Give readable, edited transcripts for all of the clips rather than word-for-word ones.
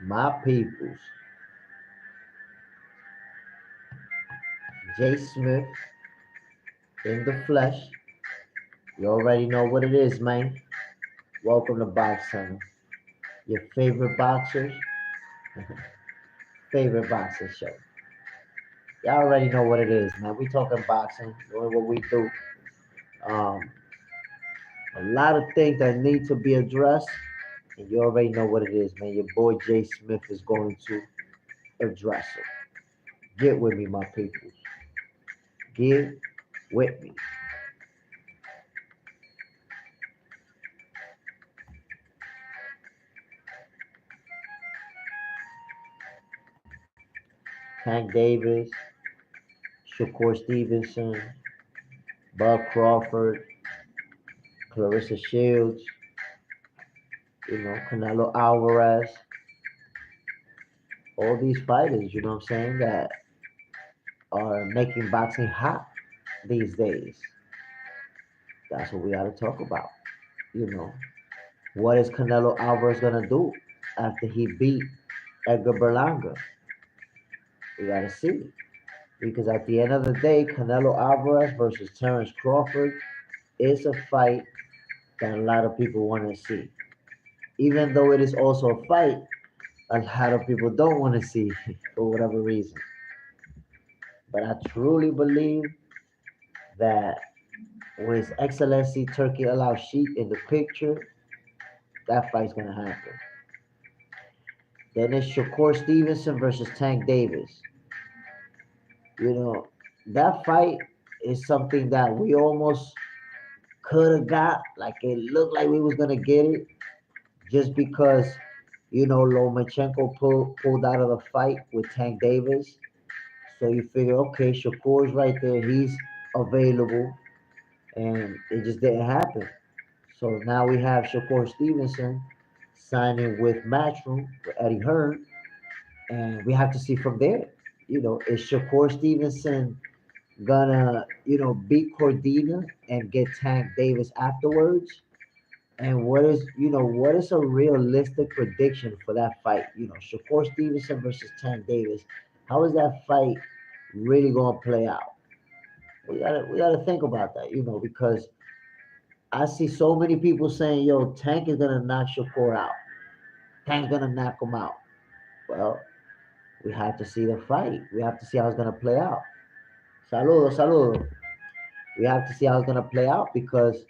My peoples, JSmiff in the flesh. You already know what it is, man. Welcome to Box Center. Your favorite boxing show. Y'all already know what it is, man. We talking boxing, doing what we do. Um, a lot of things that need to be addressed, and you already know what it is, man. Your boy Jay Smith is going to address it. Get with me, my people. Get with me. Tank Davis, Shakur Stevenson, Bud Crawford, Clarissa Shields, Canelo Alvarez, all these fighters, you know what I'm saying, that are making boxing hot these days. That's what we got to talk about. You know, what is Canelo Alvarez gonna do after he beat Edgar Berlanga? We gotta see. Because at the end of the day, Canelo Alvarez versus Terrence Crawford is a fight that a lot of people want to see. Even though it is also a fight, a lot of people don't want to see for whatever reason. But I truly believe that with His Excellency Turkey Al Sheikh in the picture, that fight's gonna happen. Then it's Shakur Stevenson versus Tank Davis. You know, that fight is something that we almost could have got. Like it looked like we was gonna get it just because Lomachenko pulled out of the fight with Tank Davis. So you figure, okay, Shakur's right there, he's available, and it just didn't happen. So now we have Shakur Stevenson signing with Matchroom with Eddie Hearn, and we have to see from there. Is Shakur Stevenson gonna, beat Cordina and get Tank Davis afterwards? And what is a realistic prediction for that fight? Shakur Stevenson versus Tank Davis. How is that fight really gonna play out? We gotta think about that, because I see so many people saying, "Yo, Tank is gonna knock Shakur out. Tank's gonna knock him out." Well, we have to see the fight. We have to see how it's gonna play out. Saludo, saludo. We have to see how it's gonna play out because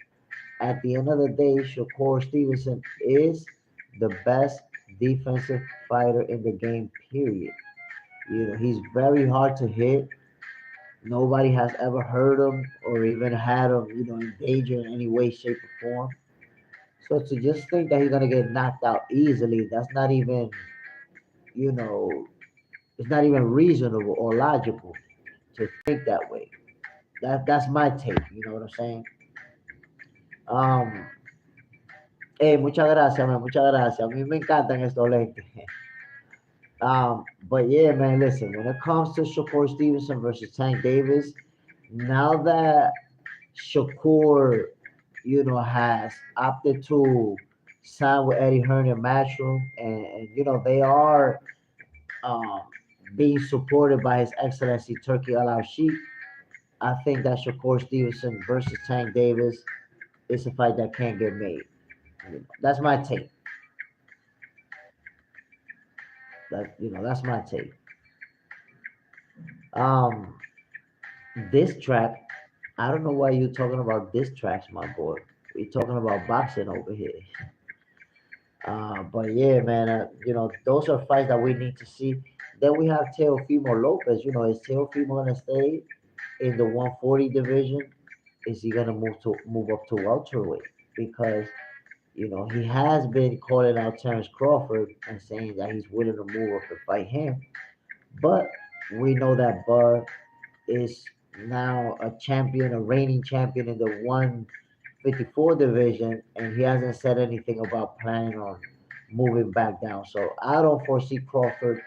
at the end of the day, Shakur Stevenson is the best defensive fighter in the game, period. He's very hard to hit. Nobody has ever hurt him or even had him, in danger in any way, shape, or form. So to just think that he's gonna get knocked out easily, that's not even, you know, it's not even reasonable or logical to think that way. That's my take. You know what I'm saying? Um, muchas gracias, man. Muchas gracias. A mí me encantan estos lentes. But yeah, man, listen, when it comes to Shakur Stevenson versus Tank Davis, now that Shakur, has opted to sign with Eddie Hearn and Matchroom, and they are um, being supported by His Excellency Turkey Al Sheikh, I think that Shakur Stevenson versus Tank Davis is a fight that can't get made. That's my take. That's my take. Um, this track, I don't know why you're talking about this tracks, my boy. We're talking about boxing over here. But yeah, man, those are fights that we need to see. Then we have Teofimo Lopez. Is Teofimo gonna stay in the 140 division? Is he gonna move up to welterweight? Because he has been calling out Terrence Crawford and saying that he's willing to move up to fight him. But we know that Bud is now a champion, a reigning champion in the 154 division, and he hasn't said anything about planning on moving back down. So I don't foresee Crawford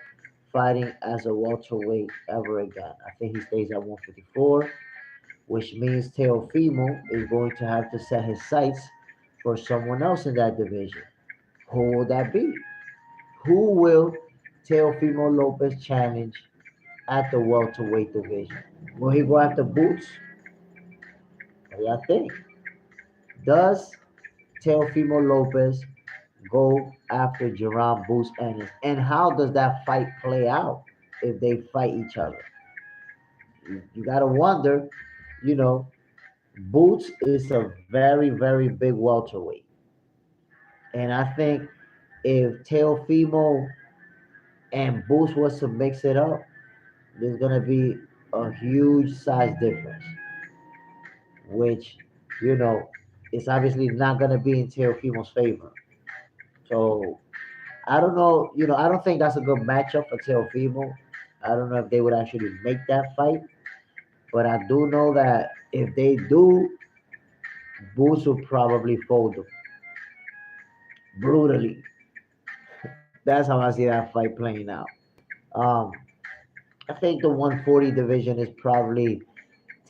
fighting as a welterweight ever again. I think he stays at 154, which means Teofimo is going to have to set his sights for someone else in that division. Who will that be? Who will Teofimo Lopez challenge at the welterweight division? Will he go after Boots? What do y'all think? Does Teofimo Lopez go after Jerron Boots Ennis? And how does that fight play out if they fight each other? You gotta wonder, you know, Boots is a very, very big welterweight. And I think if Teofimo and Boots was to mix it up, there's gonna be a huge size difference, which, you know, is obviously not gonna be in Teofimo's favor. So I don't know, I don't think that's a good matchup for Teofimo. I don't know if they would actually make that fight, but I do know that if they do, Boots will probably fold them brutally. That's how I see that fight playing out. Um, I think the 140 division is probably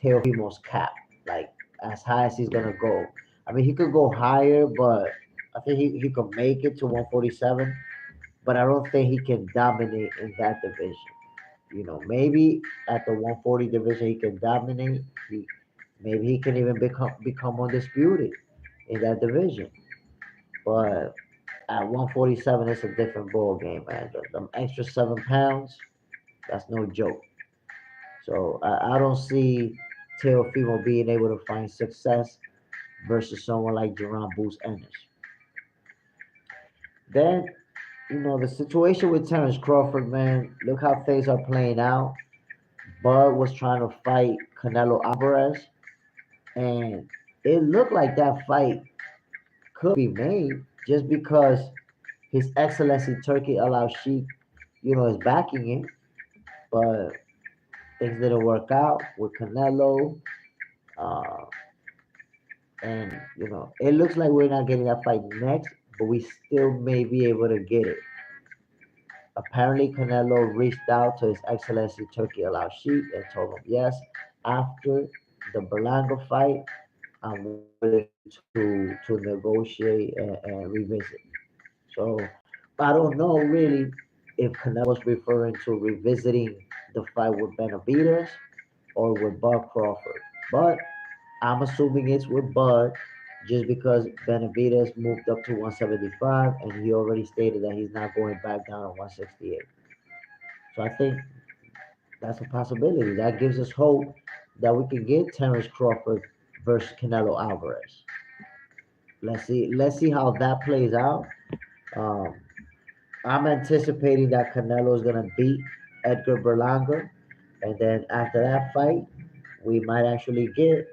Teofimo's cap, like as high as he's gonna go. I mean, he could go higher, but I think he could make it to 147. But I don't think he can dominate in that division. Maybe at the 140 division he can dominate. Maybe he can even become undisputed in that division. But at 147, it's a different ball game, man. The extra 7 pounds, that's no joke. So I don't see Teofimo being able to find success versus someone like Jerron Boots Ennis. Then, the situation with Terrence Crawford, man, look how things are playing out. Bud was trying to fight Canelo Alvarez, and it looked like that fight could be made just because His Excellency Turkey Al Sheikh, is backing it. But things didn't work out with Canelo. Uh, and, it looks like we're not getting that fight next, but we still may be able to get it. Apparently, Canelo reached out to His Excellency Turkey Al Sheikh and told him, yes, after the Berlanga fight, I'm willing to negotiate and revisit. So I don't know really if Canelo's referring to revisiting the fight with Benavidez or with Bud Crawford. But I'm assuming it's with Bud just because Benavidez moved up to 175 and he already stated that he's not going back down to 168. So I think that's a possibility. That gives us hope that we can get Terrence Crawford versus Canelo Alvarez. Let's see how that plays out. Um, I'm anticipating that Canelo is gonna beat Edgar Berlanga, and then after that fight, we might actually get.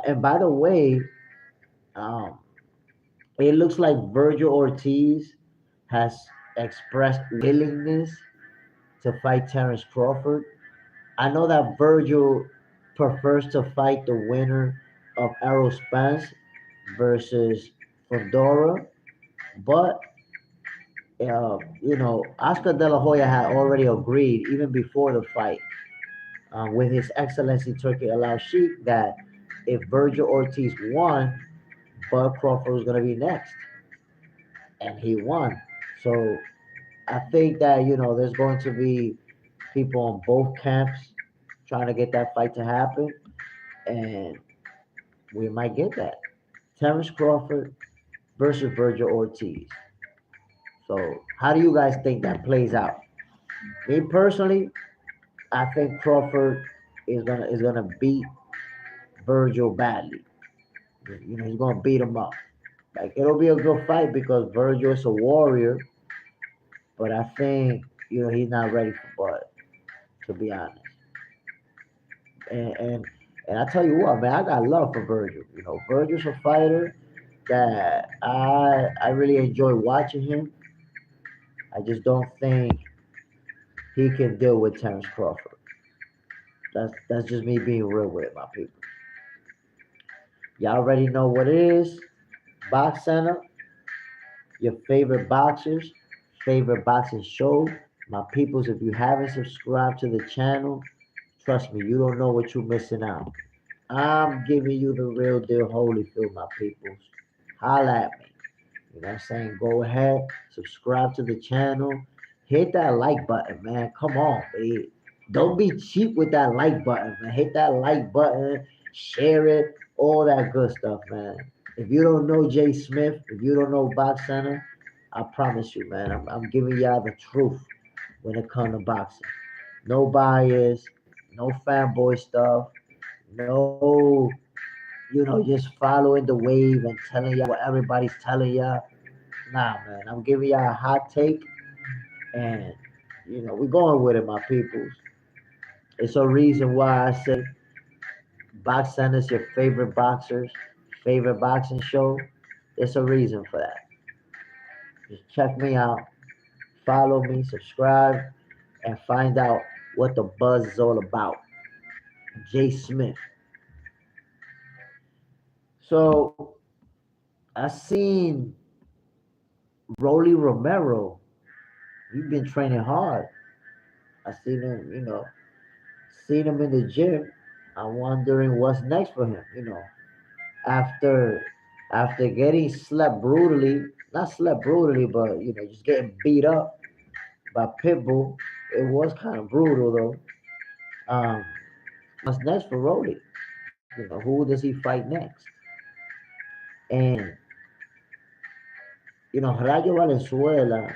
And by the way, um, it looks like Virgil Ortiz has expressed willingness to fight Terrence Crawford. I know that Virgil prefers to fight the winner of Errol Spence versus Fedora, but Oscar De La Hoya had already agreed even before the fight with His Excellency Turkey Al Sheikh that if Virgil Ortiz won, Bud Crawford was going to be next, and he won. So I think that there's going to be people on both camps trying to get that fight to happen, and we might get that. Terrence Crawford versus Virgil Ortiz. So how do you guys think that plays out? Me personally, I think Crawford is gonna beat Virgil badly. He's gonna beat him up. Like it'll be a good fight because Virgil is a warrior, but I think he's not ready for Bud, to be honest. And I tell you what, man, I got love for Virgil. Virgil's a fighter that I really enjoy watching him. I just don't think he can deal with Terrence Crawford. That's just me being real with my people. Y'all already know what it is. Box Center, your favorite boxers, favorite boxing show. My peoples, if you haven't subscribed to the channel, trust me, you don't know what you're missing out. I'm giving you the real deal Holyfield, my peoples. Holla at me. You know what I'm saying? Go ahead, subscribe to the channel, hit that like button, man. Come on, babe. Don't be cheap with that like button, man. Hit that like button, share it, all that good stuff, man. If you don't know JSmiff, if you don't know Box Center, I promise you, man, I'm giving y'all the truth when it comes to boxing. No bias, no fanboy stuff, no, just following the wave and telling y'all what everybody's telling y'all. Nah, man, I'm giving y'all a hot take, and we're going with it, my peoples. It's a reason why I say Box Center's your favorite boxer's favorite boxing show. There's a reason for that. Just check me out, follow me, subscribe, and find out what the buzz is all about. JSmiff. So I seen Rolly Romero. He's been training hard. I seen him, seen him in the gym. I'm wondering what's next for him. After after getting slept brutally, not slept brutally, but just getting beat up by Pitbull. It was kind of brutal though. Um, what's next for Rolly? Who does he fight next? And Rayo Valenzuela,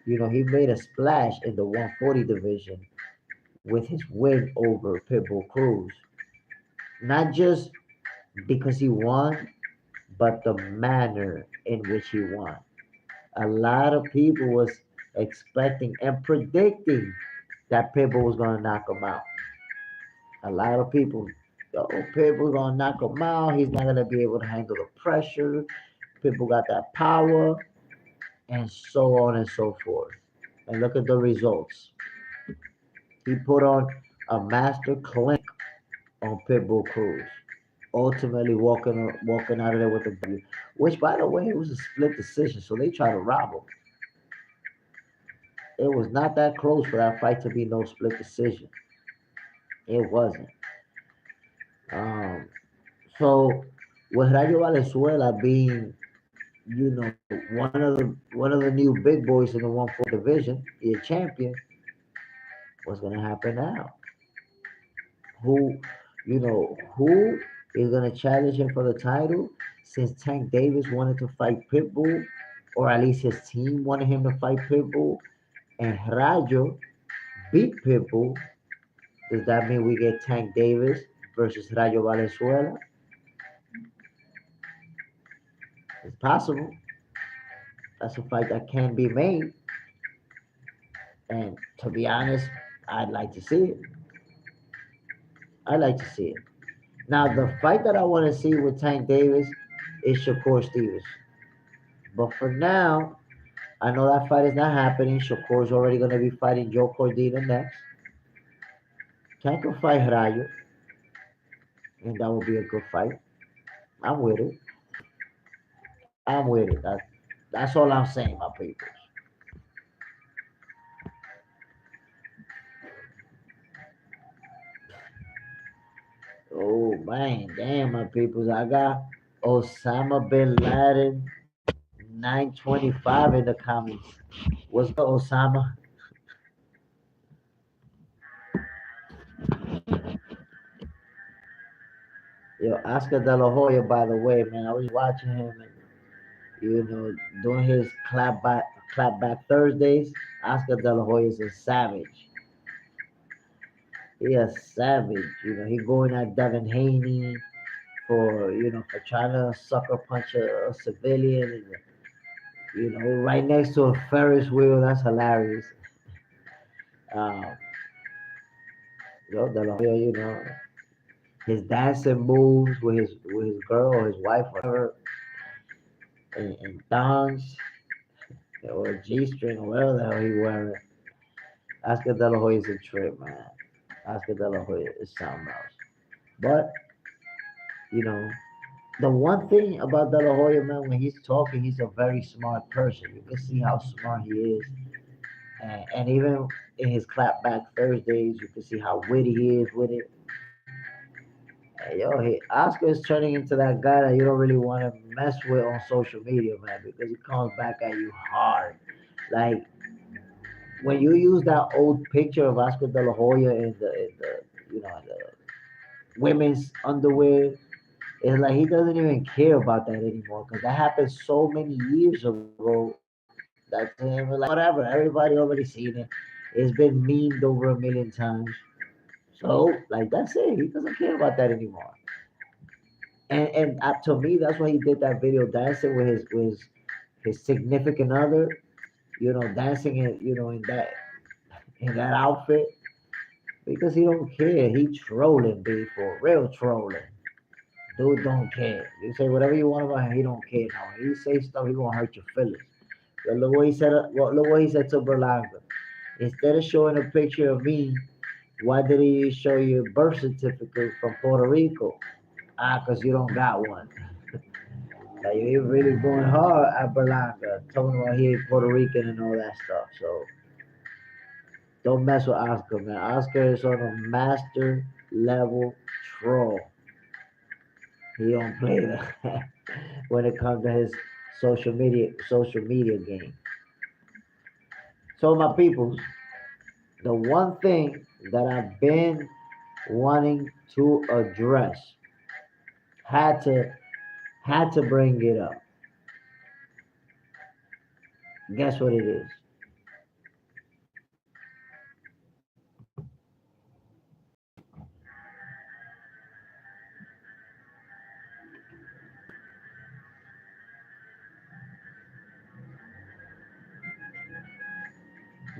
he made a splash in the 140 division with his win over Pitbull Cruz. Not just because he won, but the manner in which he won. A lot of people was expecting and predicting that Pitbull was gonna knock him out. A lot of people, oh, Pitbull gonna knock him out. He's not gonna be able to handle the pressure. Pitbull got that power, and so on and so forth. And look at the results. He put on a master clinic on Pitbull Cruz, ultimately walking out of there with a W. Which, by the way, it was a split decision, so they tried to rob him. It was not that close for that fight to be no split decision. It wasn't. Um, so with Rayo Valenzuela being, one of the new big boys in the 140 division, the champion, what's gonna happen now? Who is gonna challenge him for the title? Since Tank Davis wanted to fight Pitbull, or at least his team wanted him to fight Pitbull, and Rayo beat Pitbull, does that mean we get Tank Davis versus Rayo Valenzuela? It's possible. That's a fight that can be made. And to be honest, I'd like to see it. I'd like to see it. Now, the fight that I want to see with Tank Davis is Shakur Stevens. But for now, I know that fight is not happening. Shakur's already going to be fighting Joe Cordina next. Tank will fight Rayo, and that will be a good fight. I'm with it. I'm with it. That's all I'm saying, my people. Oh man, damn my peoples. I got Osama bin Laden 925 in the comments. What's good, Osama? Yo, Oscar De La Hoya, by the way, man, I was watching him and doing his clap back Thursdays. Oscar De La Hoya is a savage. He a savage. He going at Devin Haney for trying to sucker punch a civilian, and right next to a Ferris wheel. That's hilarious. Um, De La Hoya, his dancing moves with his girl or his wife, whatever, and thongs or a G-string or whatever the hell he wearing. Oscar De La Hoya is a trip, man. Oscar De La Hoya is something else. But you know, the one thing about De La Hoya, man, when he's talking, he's a very smart person. You can see how smart he is, and even in his clapback Thursdays, you can see how witty he is with it. Yo, Oscar is turning into that guy that you don't really want to mess with on social media, man, because he comes back at you hard. Like when you use that old picture of Oscar De La Hoya in the women's underwear, it's like he doesn't even care about that anymore because that happened so many years ago that to him, like, whatever, everybody already seen it. It's been memed over a million times. So, like, that's it. He doesn't care about that anymore. And to me, that's why he did that video dancing with his significant other. Dancing in that outfit because he don't care. He trolling, B, for real trolling. Dude don't care. You say whatever you want about him, he don't care. Now when he say stuff, he gonna hurt your feelings. But look what he said. Look what he said to Berlanga. Instead of showing a picture of me, why did he show you a birth certificate from Puerto Rico? Cause you don't got one. Like he really going hard at Berlanga, talking about he ain't Puerto Rican and all that stuff. So don't mess with Oscar, man. Oscar is on a master level troll. He don't play that when it comes to his social media game. So my peoples, the one thing that I've been wanting to address had to had to bring it up. Guess what it is?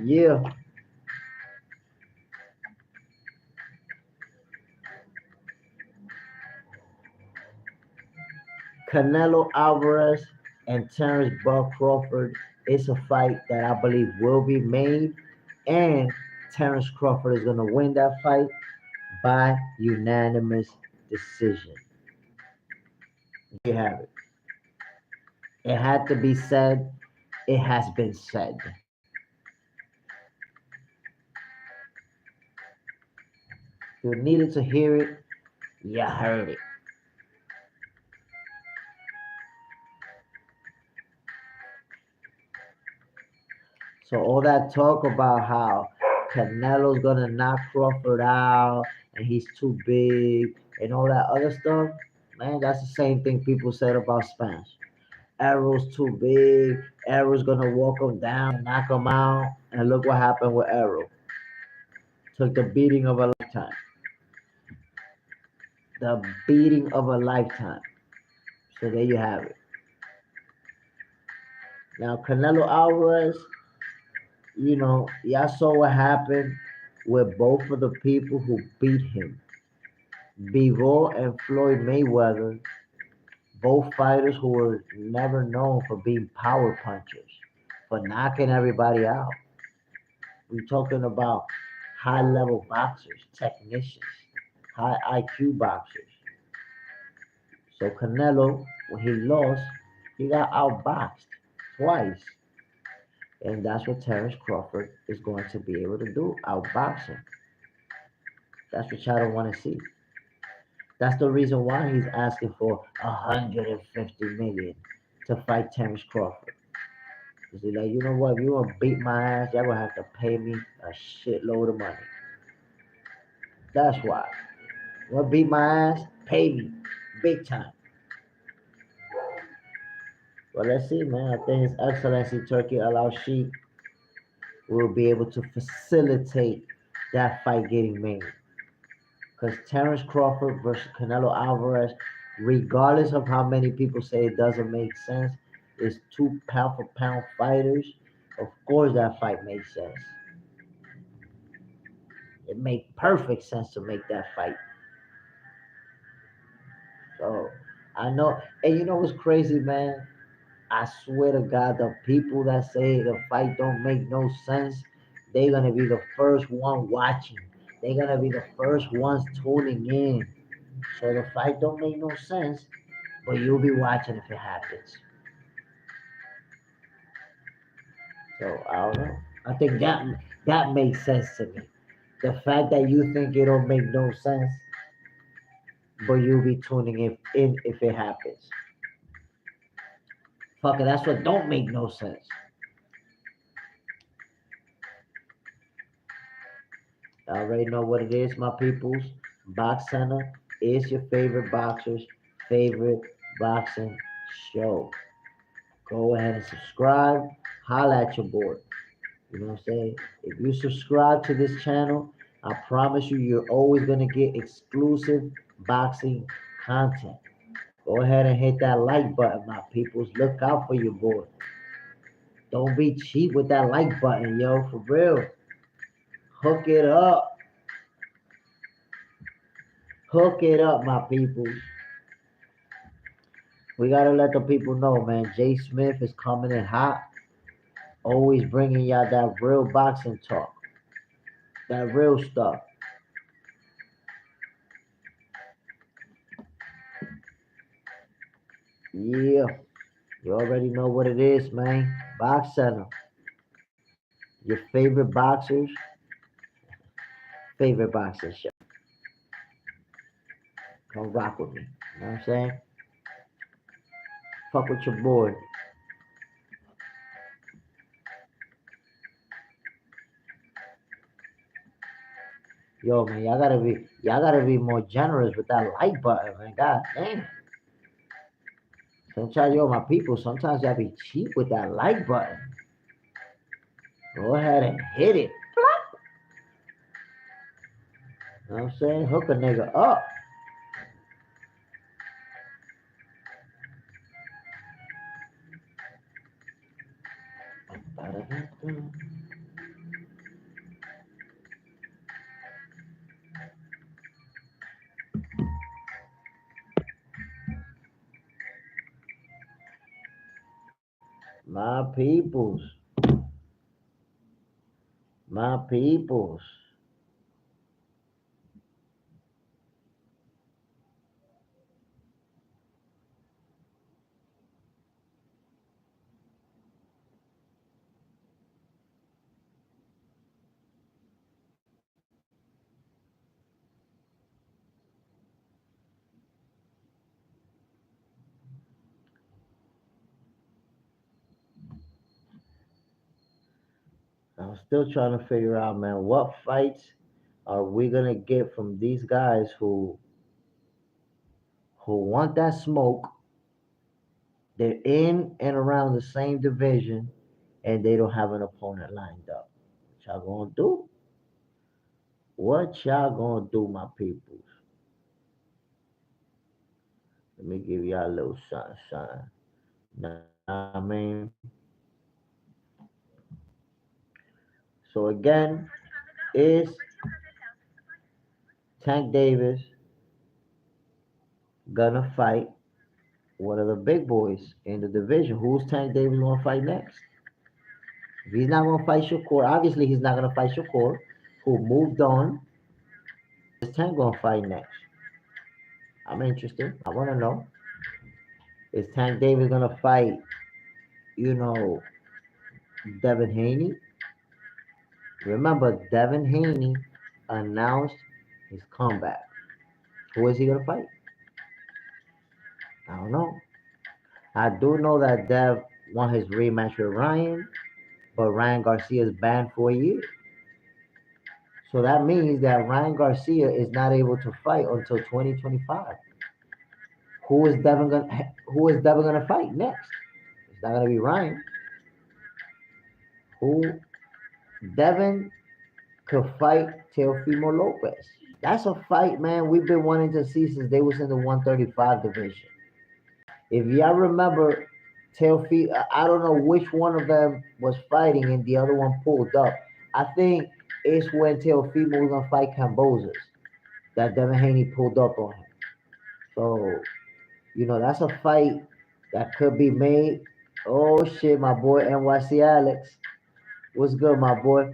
Yeah, Canelo Alvarez and Terrence Buck Crawford is a fight that I believe will be made, and Terrence Crawford is gonna win that fight by unanimous decision. There you have it. It had to be said. It has been said. You needed to hear it. You heard it. So all that talk about how Canelo's gonna knock Crawford out and he's too big and all that other stuff, man, that's the same thing people said about Spence. Arrow's too big. Arrow's gonna walk him down and knock him out. And look what happened with Arrow. Took the beating of a lifetime. The beating of a lifetime. So there you have it. Now Canelo Alvarez, y'all saw what happened with both of the people who beat him. Bivol and Floyd Mayweather, both fighters who were never known for being power punchers, for knocking everybody out. We're talking about high level boxers, technicians, high IQ boxers. So Canelo, when he lost, he got outboxed twice. And that's what Terrence Crawford is going to be able to do, outbox him. That's what y'all don't want to see. That's the reason why he's asking for 150 million to fight Terrence Crawford. Because he's like, you know what, if you want to beat my ass, y'all gonna have to pay me a shitload of money. That's why. You want to beat my ass? Pay me. Big time. Well, let's see, man. I think His Excellency Turkey Al Sheikh will be able to facilitate that fight getting made. Because Terrence Crawford versus Canelo Alvarez, regardless of how many people say it doesn't make sense, is two pound for pound fighters. Of course, that fight makes sense. It made perfect sense to make that fight. So I know, and you know what's crazy, man? I swear to God, the people that say the fight don't make no sense, they're gonna be the first one watching. They're gonna be the first ones tuning in. So the fight don't make no sense, but you'll be watching if it happens. So I don't know. I think that makes sense to me. The fact that you think it don't make no sense, but you'll be tuning in if it happens. Fuck it, that's what don't make no sense. I already know what it is, my peoples. Box Center is your favorite boxer's favorite boxing show. Go ahead and subscribe. Holla at your boy. You know what I'm saying? If you subscribe to this channel, I promise you, you're always going to get exclusive boxing content. Go ahead and hit that like button, my peoples. Look out for your boy. Don't be cheap with that like button, yo, for real. Hook it up. Hook it up, my peoples. We gotta let the people know, man. JSmiff is coming in hot. Always bringing y'all that real boxing talk, that real stuff. Yeah, you already know what it is, man. Box Center, your favorite boxers, favorite boxing show. Come rock with me. You know what I'm saying? Fuck with your boy. Yo, man, y'all gotta be more generous with that like button, man. God damn. Sometimes, yo, my people, sometimes y'all be cheap with that like button. Go ahead and hit it. You know what I'm saying? Hook a nigga up. My peoples, my peoples. I'm still trying to figure out, man, what fights are we gonna get from these guys who want that smoke? They're in and around the same division, and they don't have an opponent lined up. What y'all gonna do? What y'all gonna do, my peoples? Let me give y'all a little sunshine. Know what I mean? So again, is Tank Davis gonna fight one of the big boys in the division? Who's Tank Davis gonna fight next? If he's not gonna fight Shakur, obviously he's not gonna fight Shakur, who moved on. Who is Tank gonna fight next? I'm interested. I wanna know. Is Tank Davis gonna fight, you know, Devin Haney? Remember, Devin Haney announced his comeback. Who is he gonna fight? I don't know. I do know that Dev won his rematch with Ryan, but Ryan Garcia is banned for a year. So that means that Ryan Garcia is not able to fight until 2025. Who is Devin gonna fight next? It's not gonna be Ryan. Who Devin could fight Teofimo Lopez. That's a fight, man, we've been wanting to see since they was in the 135 division. If y'all remember, Teofimo, I don't know which one of them was fighting and the other one pulled up. I think it's when Teofimo was gonna fight Cambozas that Devin Haney pulled up on him. So, that's a fight that could be made. Oh shit, my boy NYC Alex. What's good, my boy?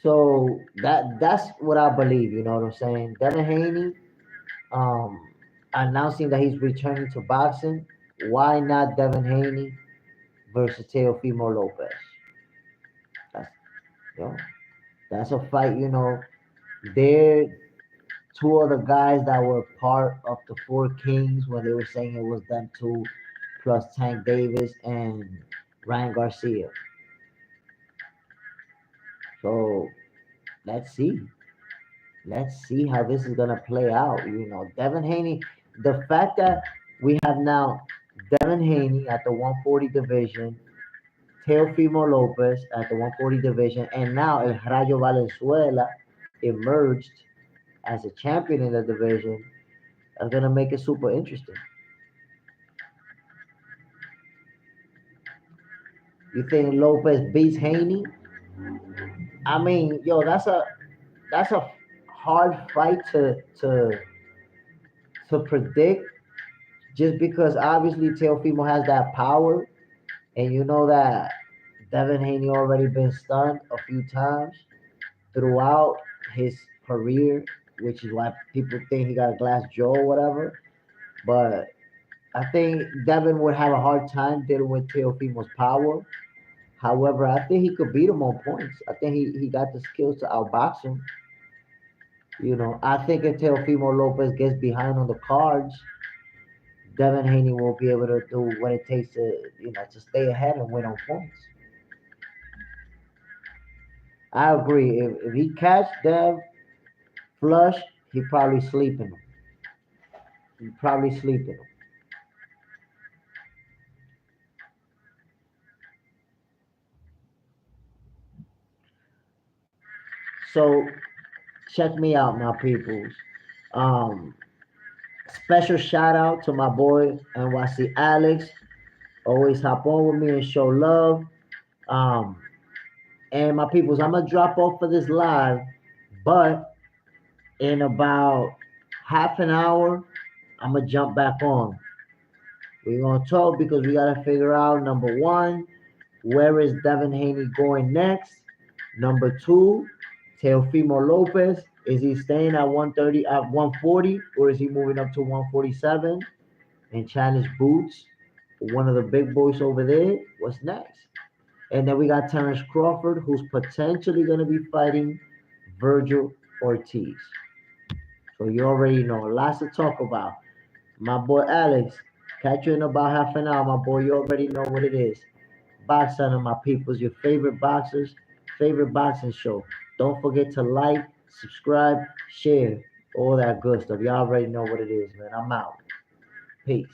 So that's what I believe, you know what I'm saying? Devin Haney, um, announcing that he's returning to boxing. Why not Devin Haney versus Teofimo Lopez? That's you know, that's a fight, there. two of the guys that were part of the Four Kings when they were saying it was them two, plus Tank Davis and Ryan Garcia. So let's see. Let's see how this is gonna play out. Devin Haney. The fact that we have now Devin Haney at the 140 division, Teofimo Lopez at the 140 division, and now El Rayo Valenzuela emerged as a champion in the division. That's gonna make it super interesting. You think Lopez beats Haney? I mean, yo, that's a hard fight to predict, just because obviously Teofimo has that power, and you know that Devin Haney already been stunned a few times throughout his career, which is why people think he got a glass jaw or whatever. But I think Devin would have a hard time dealing with Teofimo's power. However, I think he could beat him on points. I think he got the skills to outbox him. I think if Teofimo Lopez gets behind on the cards, Devin Haney will be able to do what it takes to stay ahead and win on points. I agree. If he catch Dev flush, he probably sleeping him. He probably sleeping him. So check me out, my peoples. Um, Special shout out to my boy NYC Alex. Always hop on with me and show love. Um, and my peoples, I'm gonna drop off for this live, but in about half an hour, I'm gonna jump back on. We're gonna talk because we gotta figure out number one, where is Devin Haney going next? Number two, Teofimo Lopez, is he staying at 130 at 140, or is he moving up to 147 and challenge Boots, one of the big boys over there? What's next? And then we got Terrence Crawford, who's potentially gonna be fighting Virgil Ortiz. So you already know, lots to talk about. My boy Alex, catch you in about half an hour, my boy. You already know what it is. Box Center, my peoples, your favorite boxers, favorite boxing show. Don't forget to like, subscribe, share, all that good stuff. Y'all already know what it is, man. I'm out. Peace.